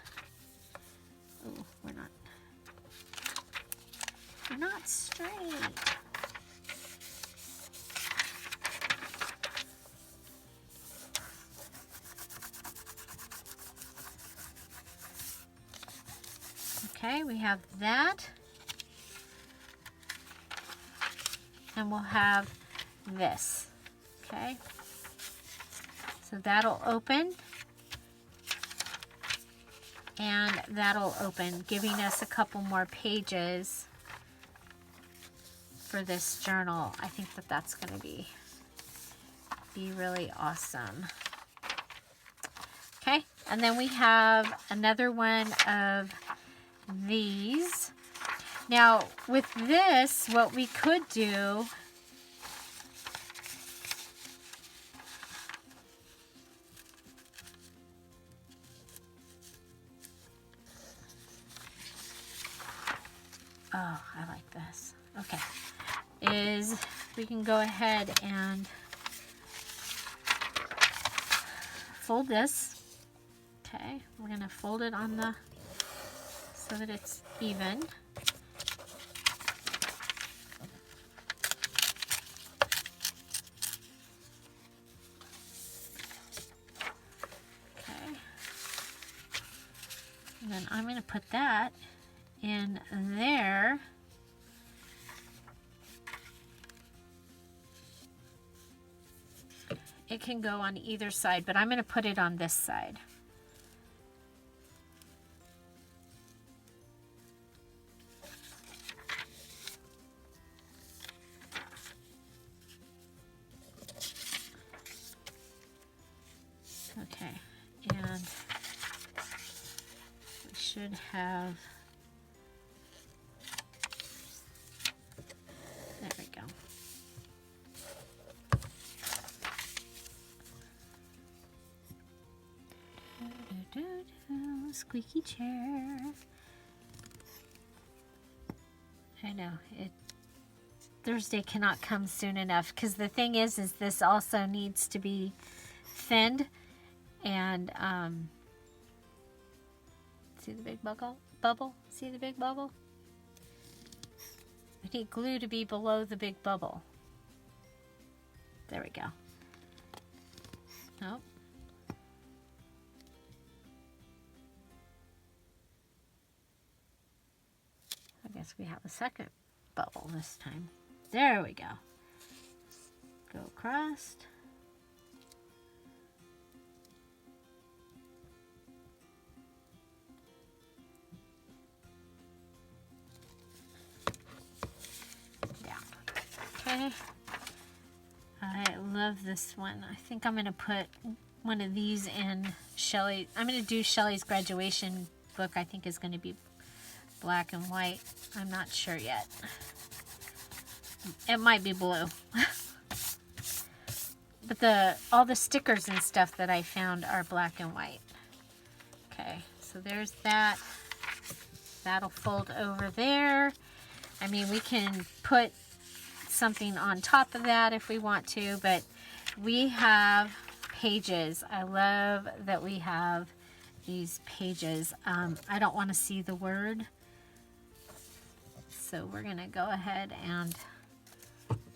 Speaker 1: Oh, we're not straight. Okay, we have that. And we'll have this. Okay. So that'll open. And that'll open, giving us a couple more pages for this journal. I think that that's going to be really awesome. Okay, and then we have another one of these. Now with this, what we could do oh, I like this. Okay, is we can go ahead and fold this. Okay, we're going to fold it on the so that it's even. Okay. And then I'm going to put that in there. It can go on either side, but I'm going to put it on this side. Okay, and we should have Squeaky chair. I know Thursday cannot come soon enough, because the thing is this also needs to be thinned, and see the big bubble? See the big bubble? I need glue to be below the big bubble. There we go. Nope. I guess we have a second bubble this time. There we go. Go across. Down. Okay. I love this one. I think I'm going to put one of these in Shelly. I'm going to do Shelly's graduation book. I think is going to be black and white. I'm not sure yet. It might be blue. But all the stickers and stuff that I found are black and white. Okay, so there's that. That'll fold over there. I mean, we can put something on top of that if we want to, but we have pages. I love that we have these pages. I don't want to see the word, so we're gonna go ahead and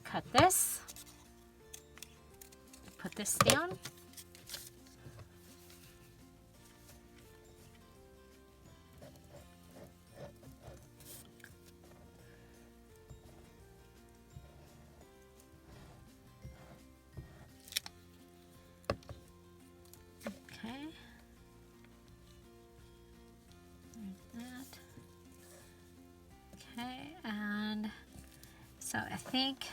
Speaker 1: cut this, put this down. Okay. There's that. Okay, and so I think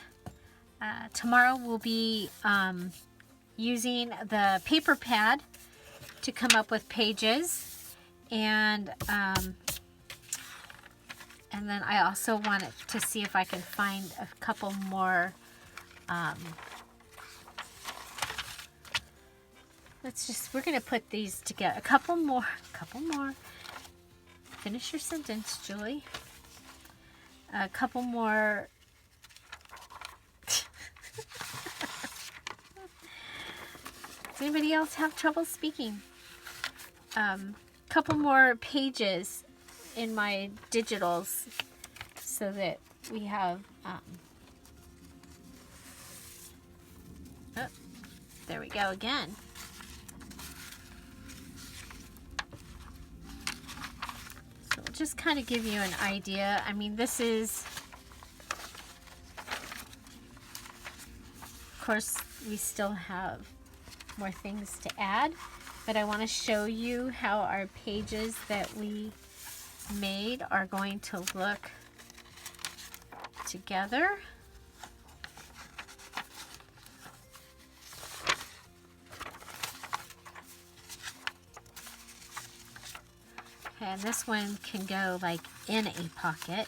Speaker 1: tomorrow we'll be using the paper pad to come up with pages, and then I also wanted to see if I can find a couple more. We're gonna put these together. A couple more. Finish your sentence, Julie. A couple more. Does anybody else have trouble speaking? Couple more pages in my digitals so that we have, oh, there we go again. So we'll just kind of give you an idea. I mean, this is, of course, we still have more things to add, but I want to show you how our pages that we made are going to look together. Okay, and this one can go like in a pocket.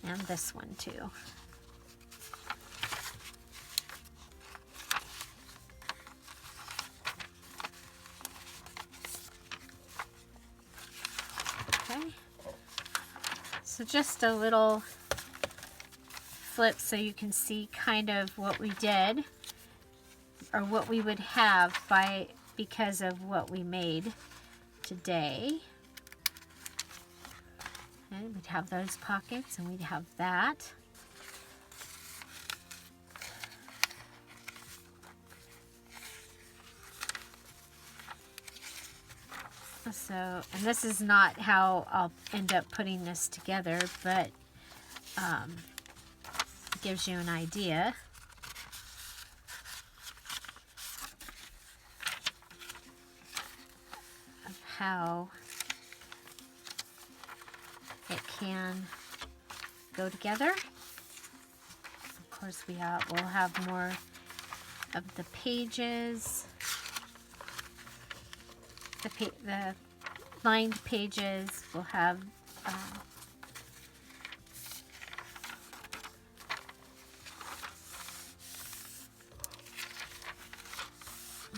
Speaker 1: And this one too. Okay. So just a little flip so you can see kind of what we did, or what we would have because of what we made today. And we'd have those pockets, and we'd have that. So, and this is not how I'll end up putting this together, but it gives you an idea. Of how it can go together. Of course, we'll have more of the pages. the lined pages will have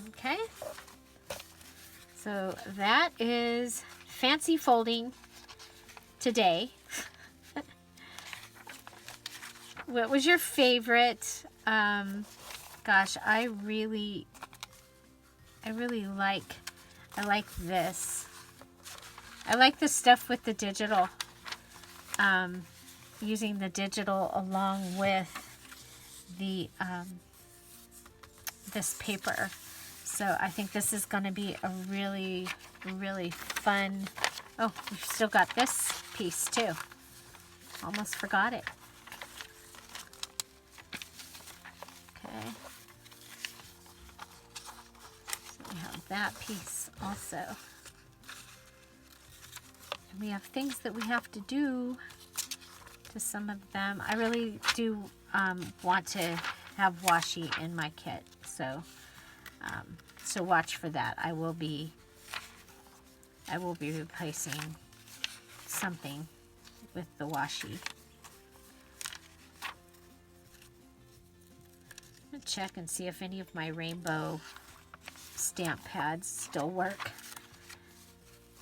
Speaker 1: okay. So that is fancy folding today. What was your favorite? Gosh, I like this. I like the stuff with the digital. Using the digital along with the this paper. So I think this is going to be a really, really fun. Oh, we've still got this piece too. Almost forgot it. Okay. So we have that piece also. And we have things that we have to do to some of them. I really do want to have washi in my kit. So so watch for that. I will be replacing something with the washi. I'm gonna check and see if any of my rainbow stamp pads still work.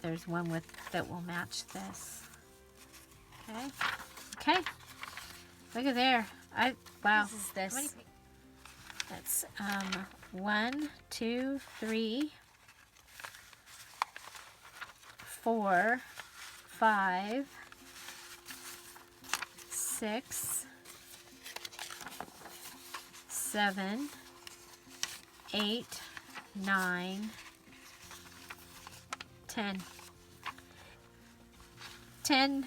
Speaker 1: There's one that will match this. Okay. Okay. Look at there. Wow. This is this. That's 1, 2, 3, 4, 5, 6, 7, 8, 9, 10. 10.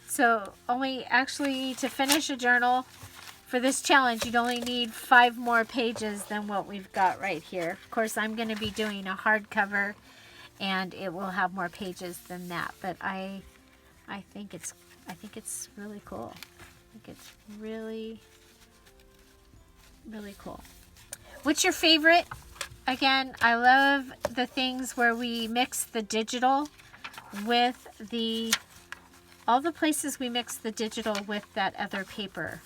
Speaker 1: So only actually to finish a journal for this challenge, you'd only need 5 more pages than what we've got right here. Of course, I'm going to be doing a hardcover, and it will have more pages than that. But I think it's really cool. I think it's really, really cool. What's your favorite? Again, I love the things where we mix the digital with all the places we mix the digital with that other paper.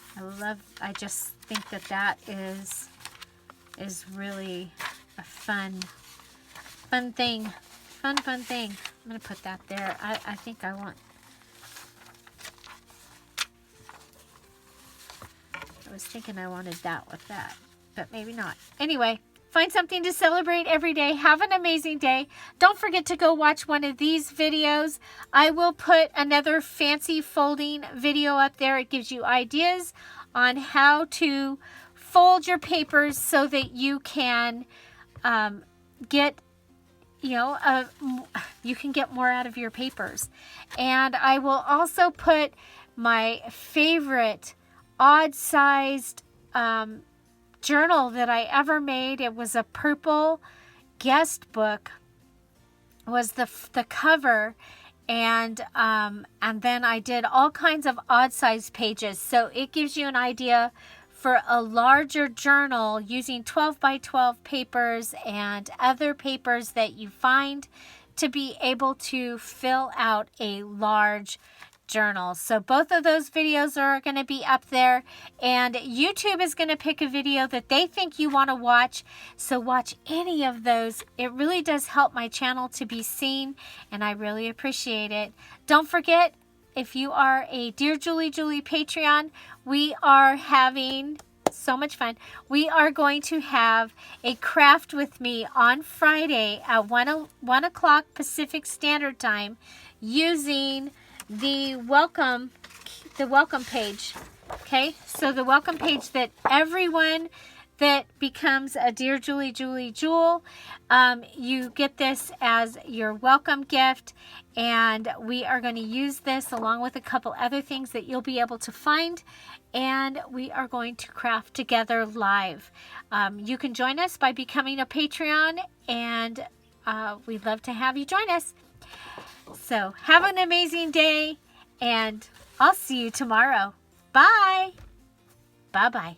Speaker 1: I just think that is really a fun thing. Fun thing. I'm going to put that there. I think I was thinking I wanted that with that, but maybe not. Anyway, find something to celebrate every day. Have an amazing day. Don't forget to go watch one of these videos. I will put another fancy folding video up there. It gives you ideas on how to fold your papers so that you can get, you can get more out of your papers. And I will also put my favorite odd-sized journal that I ever made. It was a purple guest book, was the cover, and then I did all kinds of odd-sized pages. So it gives you an idea for a larger journal using 12 by 12 papers and other papers that you find to be able to fill out a large journal. So both of those videos are going to be up there, and YouTube is going to pick a video that they think you want to watch. So watch any of those. It really does help my channel to be seen, and I really appreciate it. Don't forget, if you are a Dear Julie Patreon, we are having so much fun. We are going to have a craft with me on Friday at 1 o'clock Pacific Standard Time using the welcome page. Okay, so the welcome page that everyone that becomes a Dear Julie Jewel, you get this as your welcome gift, and we are going to use this along with a couple other things that you'll be able to find, and we are going to craft together live. You can join us by becoming a Patreon, and we'd love to have you join us. So have an amazing day, and I'll see you tomorrow. Bye. Bye-bye.